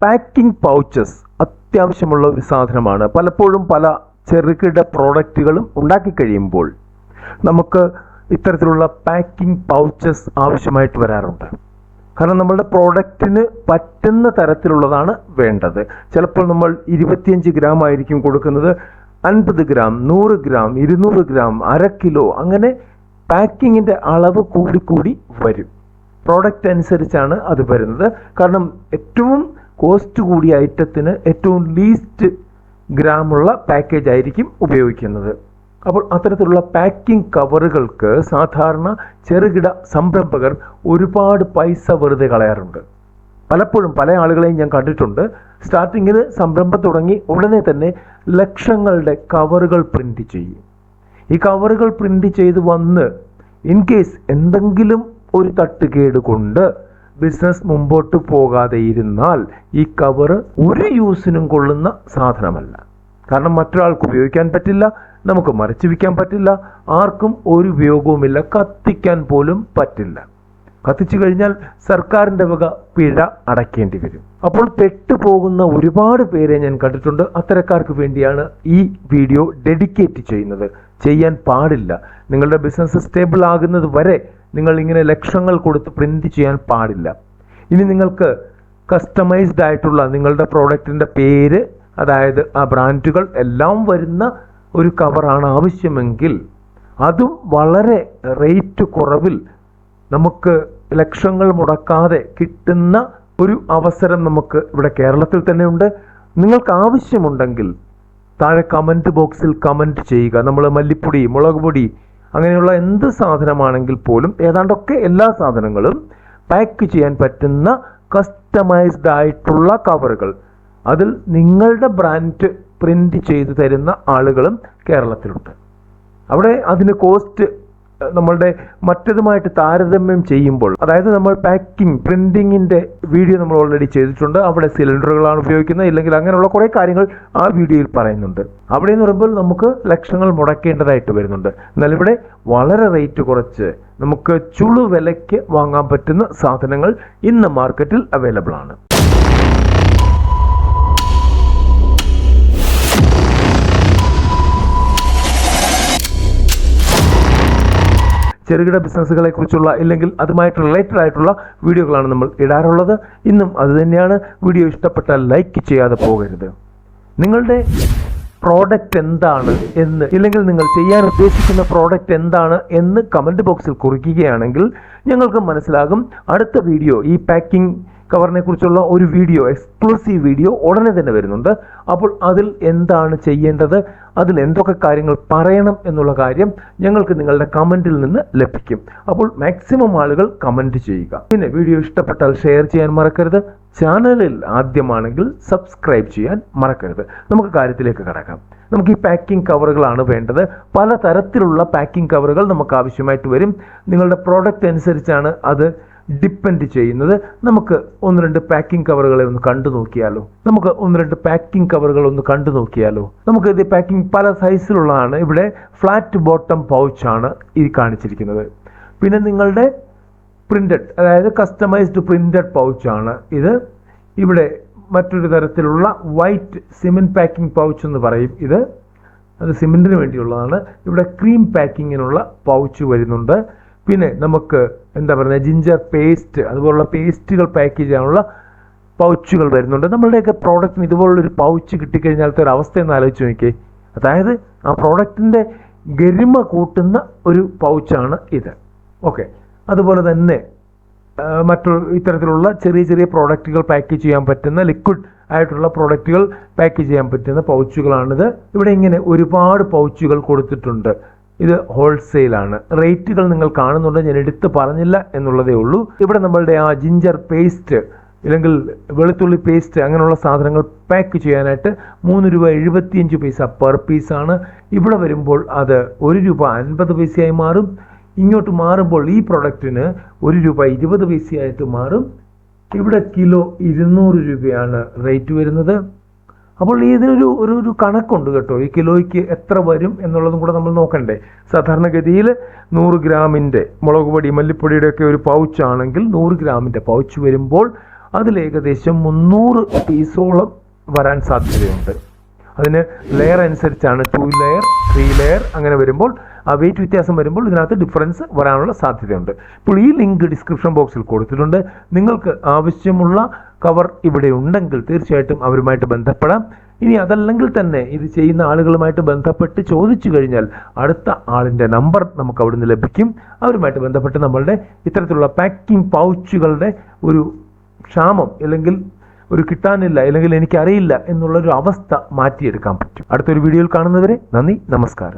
Packing pouches അത്യാവശ്യമുള്ള ഒരു സാധനമാണ്. പലപ്പോഴും പല ചെറുകിട പ്രോഡക്റ്റുകളും ഉണ്ടാക്കി കഴിയുമ്പോൾ നമുക്ക് ഇത്തരത്തിലുള്ള പാക്കിംഗ് പൗച്ചസ് ആവശ്യമായിട്ട് വരാറുണ്ട്. കാരണം നമ്മളുടെ പ്രോഡക്റ്റിന് പറ്റുന്ന തരത്തിലുള്ളതാണ് വേണ്ടത്. ചിലപ്പോൾ നമ്മൾ 25 ഗ്രാം ആയിരിക്കും കൊടുക്കുന്നത്, 50 ഗ്രാം, 100 ഗ്രാം, 200 ഗ്രാം, അര കിലോ, അങ്ങനെ പാക്കിങ്ങിൻ്റെ അളവ് കൂടിക്കൂടി വരും. പ്രോഡക്റ്റ് അനുസരിച്ചാണ് അത് വരുന്നത്. കാരണം ഏറ്റവും കോസ്റ്റ് കൂടിയ ഐറ്റത്തിന് ഏറ്റവും ലീസ്റ്റ് ഗ്രാമുള്ള പാക്കേജ് ആയിരിക്കും ഉപയോഗിക്കുന്നത്. അപ്പോൾ അത്തരത്തിലുള്ള പാക്കിംഗ് കവറുകൾക്ക് സാധാരണ ചെറുകിട സംരംഭകർ ഒരുപാട് പൈസ വെറുതെ കളയാറുണ്ട്. പലപ്പോഴും പല ആളുകളെയും ഞാൻ കണ്ടിട്ടുണ്ട്, സ്റ്റാർട്ടിങ്ങിന് സംരംഭം തുടങ്ങി ഉടനെ തന്നെ ലക്ഷങ്ങളുടെ കവറുകൾ പ്രിന്റ് ചെയ്യും. ഈ കവറുകൾ പ്രിന്റ് ചെയ്ത് വന്ന് ഇൻ കേസ് എന്തെങ്കിലും ഒരു തട്ടുകേട് കൊണ്ട് ബിസിനസ് മുമ്പോട്ട് പോകാതെ ഇരുന്നാൽ ഈ കവറ് ഒരു യൂസിനും കൊള്ളുന്ന സാധനമല്ല. കാരണം മറ്റൊരാൾക്ക് ഉപയോഗിക്കാൻ പറ്റില്ല, നമുക്ക് മറച്ചു വയ്ക്കാൻ പറ്റില്ല, ആർക്കും ഒരു ഉപയോഗവുമില്ല, കത്തിക്കാൻ പോലും പറ്റില്ല. കത്തിച്ചു കഴിഞ്ഞാൽ സർക്കാരിൻ്റെ വക പിഴ അടയ്ക്കേണ്ടി വരും. അപ്പോൾ പെട്ടുപോകുന്ന ഒരുപാട് പേരെ ഞാൻ കണ്ടിട്ടുണ്ട്. അത്തരക്കാർക്ക് വേണ്ടിയാണ് ഈ വീഡിയോ ഡെഡിക്കേറ്റ് ചെയ്യുന്നത്. ചെയ്യാൻ പാടില്ല. നിങ്ങളുടെ ബിസിനസ് സ്റ്റേബിൾ ആകുന്നത് വരെ നിങ്ങൾ ഇങ്ങനെ ലക്ഷങ്ങൾ കൊടുത്ത് പ്രിന്റ് ചെയ്യാൻ പാടില്ല. ഇനി നിങ്ങൾക്ക് കസ്റ്റമൈസ്ഡ് ആയിട്ടുള്ള നിങ്ങളുടെ പ്രോഡക്റ്റിൻ്റെ പേര്, അതായത് ആ ബ്രാൻഡുകൾ എല്ലാം വരുന്ന ഒരു കവറാണ് ആവശ്യമെങ്കിൽ അതും വളരെ റേറ്റ് കുറവിൽ നമുക്ക് ലക്ഷങ്ങൾ മുടക്കാതെ കിട്ടുന്ന ഒരു അവസരം നമുക്ക് ഇവിടെ കേരളത്തിൽ തന്നെ ഉണ്ട്. നിങ്ങൾക്ക് ആവശ്യമുണ്ടെങ്കിൽ താഴെ കമൻറ്റ് ബോക്സിൽ കമൻറ്റ് ചെയ്യുക. നമ്മൾ മല്ലിപ്പൊടി, മുളക് പൊടി, അങ്ങനെയുള്ള എന്ത് സാധനമാണെങ്കിൽ പോലും ഏതാണ്ടൊക്കെ എല്ലാ സാധനങ്ങളും പാക്ക് ചെയ്യാൻ പറ്റുന്ന കസ്റ്റമൈസ്ഡ് ആയിട്ടുള്ള കവറുകൾ, അതിൽ നിങ്ങളുടെ ബ്രാൻഡ് പ്രിന്റ് ചെയ്തു തരുന്ന ആളുകളും കേരളത്തിലുണ്ട്. അവിടെ അതിന് കോസ്റ്റ് നമ്മളുടെ മറ്റതുമായിട്ട് താരതമ്യം ചെയ്യുമ്പോൾ, അതായത് നമ്മൾ പാക്കിംഗ് പ്രിന്റിങ്ങിൻ്റെ വീഡിയോ നമ്മൾ ഓൾറെഡി ചെയ്തിട്ടുണ്ട്. അവിടെ സിലിണ്ടറുകളാണ് ഉപയോഗിക്കുന്നത്, ഇല്ലെങ്കിൽ അങ്ങനെയുള്ള കുറേ കാര്യങ്ങൾ ആ വീഡിയോയിൽ പറയുന്നുണ്ട്. അവിടെ എന്ന് പറയുമ്പോൾ നമുക്ക് ലക്ഷങ്ങൾ മുടക്കേണ്ടതായിട്ട് വരുന്നുണ്ട്. എന്നാൽ ഇവിടെ വളരെ റേറ്റ് കുറച്ച് നമുക്ക് ചുളു വിലയ്ക്ക് വാങ്ങാൻ പറ്റുന്ന സാധനങ്ങൾ ഇന്ന് മാർക്കറ്റിൽ അവൈലബിൾ ആണ്. ചെറുകിട ബിസിനസ്സുകളെ കുറിച്ചുള്ള ഇല്ലെങ്കിൽ അതുമായിട്ട് റിലേറ്റഡ് ആയിട്ടുള്ള വീഡിയോകളാണ് നമ്മൾ ഇടാറുള്ളത്. ഇന്നും അതുതന്നെയാണ്. വീഡിയോ ഇഷ്ടപ്പെട്ടാൽ ലൈക്ക് ചെയ്യാതെ പോകരുത്. നിങ്ങളുടെ പ്രോഡക്റ്റ് എന്താണ് എന്ന്, ഇല്ലെങ്കിൽ നിങ്ങൾ ചെയ്യാൻ ഉദ്ദേശിക്കുന്ന പ്രോഡക്റ്റ് എന്താണ് എന്ന് കമൻറ്റ് ബോക്സിൽ കുറിക്കുകയാണെങ്കിൽ ഞങ്ങൾക്ക് മനസ്സിലാകും. അടുത്ത വീഡിയോ ഈ പാക്കിംഗ് കവറിനെ കുറിച്ചുള്ള ഒരു വീഡിയോ, എക്സ്ക്ലൂസീവ് വീഡിയോ ഉടനെ തന്നെ വരുന്നുണ്ട്. അപ്പോൾ അതിൽ എന്താണ് ചെയ്യേണ്ടത്, അതിൽ എന്തൊക്കെ കാര്യങ്ങൾ പറയണം എന്നുള്ള കാര്യം ഞങ്ങൾക്ക് നിങ്ങളുടെ കമൻറ്റിൽ നിന്ന് ലഭിക്കും. അപ്പോൾ മാക്സിമം ആളുകൾ കമൻറ്റ് ചെയ്യുക. പിന്നെ വീഡിയോ ഇഷ്ടപ്പെട്ടാൽ ഷെയർ ചെയ്യാൻ മറക്കരുത്. ചാനലിൽ ആദ്യമാണെങ്കിൽ സബ്സ്ക്രൈബ് ചെയ്യാൻ മറക്കരുത്. നമുക്ക് കാര്യത്തിലേക്ക് കടക്കാം. നമുക്ക് ഈ പാക്കിംഗ് കവറുകളാണ് വേണ്ടത്. പല തരത്തിലുള്ള പാക്കിംഗ് കവറുകൾ നമുക്ക് ആവശ്യമായിട്ട് വരും. നിങ്ങളുടെ പ്രോഡക്റ്റ് അനുസരിച്ചാണ് അത് ഡിപ്പെൻഡ് ചെയ്യുന്നത്. നമുക്ക് 1-2 പാക്കിംഗ് കവറുകളെ ഒന്ന് കണ്ടു നോക്കിയാലോ? നമുക്ക് ഇത് പാക്കിംഗ് പല സൈസിലുള്ളതാണ്. ഇവിടെ ഫ്ലാറ്റ് ബോട്ടം പൗച്ചാണ് ഈ കാണിച്ചിരിക്കുന്നത്. പിന്നെ നിങ്ങളുടെ പ്രിന്റഡ്, അതായത് കസ്റ്റമൈസ്ഡ് പ്രിന്റഡ് പൗച്ചാണ് ഇത്. ഇവിടെ മറ്റൊരു തരത്തിലുള്ള വൈറ്റ് സിമെന്റ് പാക്കിംഗ് പൗച്ച് എന്ന് പറയും. അത് സിമെന്റിന് വേണ്ടിയുള്ളതാണ്. ഇവിടെ ക്രീം പാക്കിങ്ങിനുള്ള പൗച്ച് വരുന്നുണ്ട്. പിന്നെ നമുക്ക് ജിഞ്ചർ പേസ്റ്റ്, അതുപോലുള്ള പേസ്റ്റുകൾ പാക്ക് ചെയ്യാനുള്ള പൗച്ചുകൾ വരുന്നുണ്ട്. നമ്മളുടെയൊക്കെ പ്രോഡക്റ്റിന് ഇതുപോലുള്ളൊരു പൗച്ച് കിട്ടിക്കഴിഞ്ഞാലത്തെ ഒരു അവസ്ഥയെന്ന് ആലോചിച്ച് നോക്കിയേ. അതായത് ആ പ്രോഡക്റ്റിൻ്റെ ഗരിമ കൂട്ടുന്ന ഒരു പൗച്ചാണ് ഇത്. ഓക്കെ, അതുപോലെ തന്നെ മറ്റൊരു ഇത്തരത്തിലുള്ള ചെറിയ ചെറിയ പ്രോഡക്റ്റുകൾ പാക്ക് ചെയ്യാൻ പറ്റുന്ന, ലിക്വിഡ് ആയിട്ടുള്ള പ്രോഡക്റ്റുകൾ പാക്ക് ചെയ്യാൻ പറ്റുന്ന പൗച്ചുകളാണിത്. ഇവിടെ ഇങ്ങനെ ഒരുപാട് പൗച്ചുകൾ കൊടുത്തിട്ടുണ്ട്. ഇത് ഹോൾസെയിലാണ്. റേറ്റുകൾ നിങ്ങൾ കാണുന്നുണ്ട്, ഞാൻ എടുത്ത് പറഞ്ഞില്ല എന്നുള്ളതേ ഉള്ളൂ. ഇവിടെ നമ്മളുടെ ആ ജിഞ്ചർ പേസ്റ്റ്, ഇല്ലെങ്കിൽ വെളുത്തുള്ളി പേസ്റ്റ്, അങ്ങനെയുള്ള സാധനങ്ങൾ പാക്ക് ചെയ്യാനായിട്ട് ₹3.75 പെർ പീസാണ്. ഇവിടെ വരുമ്പോൾ അത് ₹1.50 മാറും. ഇങ്ങോട്ട് മാറുമ്പോൾ ഈ പ്രൊഡക്റ്റിന് ₹1.20 മാറും. ഇവിടെ കിലോ 200 രൂപയാണ് റേറ്റ് വരുന്നത്. അപ്പോൾ ഇതിനൊരു ഒരു കണക്കുണ്ട് കേട്ടോ. ഈ കിലോയ്ക്ക് എത്ര വരും എന്നുള്ളതും കൂടെ നമ്മൾ നോക്കണ്ടേ. സാധാരണഗതിയിൽ 100 ഗ്രാമിൻ്റെ മുളക് പൊടി, മല്ലിപ്പൊടിയുടെ ഒക്കെ ഒരു പൗച്ചാണെങ്കിൽ 100 ഗ്രാമിൻ്റെ പൗച്ച് വരുമ്പോൾ അതിൽ ഏകദേശം 300 പീസോളം വരാൻ സാധ്യതയുണ്ട്. അതിന് ലെയർ അനുസരിച്ചാണ് 2 ലെയർ 3 ലെയർ അങ്ങനെ വരുമ്പോൾ ആ വെയിറ്റ് വ്യത്യാസം വരുമ്പോൾ ഇതിനകത്ത് ഡിഫറൻസ് വരാനുള്ള സാധ്യതയുണ്ട്. ഇപ്പോൾ ഈ ലിങ്ക് ഡിസ്ക്രിപ്ഷൻ ബോക്സിൽ കൊടുത്തിട്ടുണ്ട്. നിങ്ങൾക്ക് ആവശ്യമുള്ള കവർ ഇവിടെ ഉണ്ടെങ്കിൽ തീർച്ചയായിട്ടും അവരുമായിട്ട് ബന്ധപ്പെടാം. ഇനി അതല്ലെങ്കിൽ തന്നെ ഇത് ചെയ്യുന്ന ആളുകളുമായിട്ട് ബന്ധപ്പെട്ട് ചോദിച്ചു കഴിഞ്ഞാൽ അടുത്ത ആളിൻ്റെ നമ്പർ നമുക്ക് അവിടുന്ന് ലഭിക്കും. അവരുമായിട്ട് ബന്ധപ്പെട്ട് നമ്മളുടെ ഇത്തരത്തിലുള്ള പാക്കിംഗ് പൗച്ചുകളുടെ ഒരു ക്ഷാമം അല്ലെങ്കിൽ ഒരു കിട്ടാനില്ല അല്ലെങ്കിൽ എനിക്കറിയില്ല എന്നുള്ളൊരു അവസ്ഥ മാറ്റിയെടുക്കാൻ പറ്റും. അടുത്തൊരു വീഡിയോയിൽ കാണുന്നവരെ നന്ദി, നമസ്കാരം.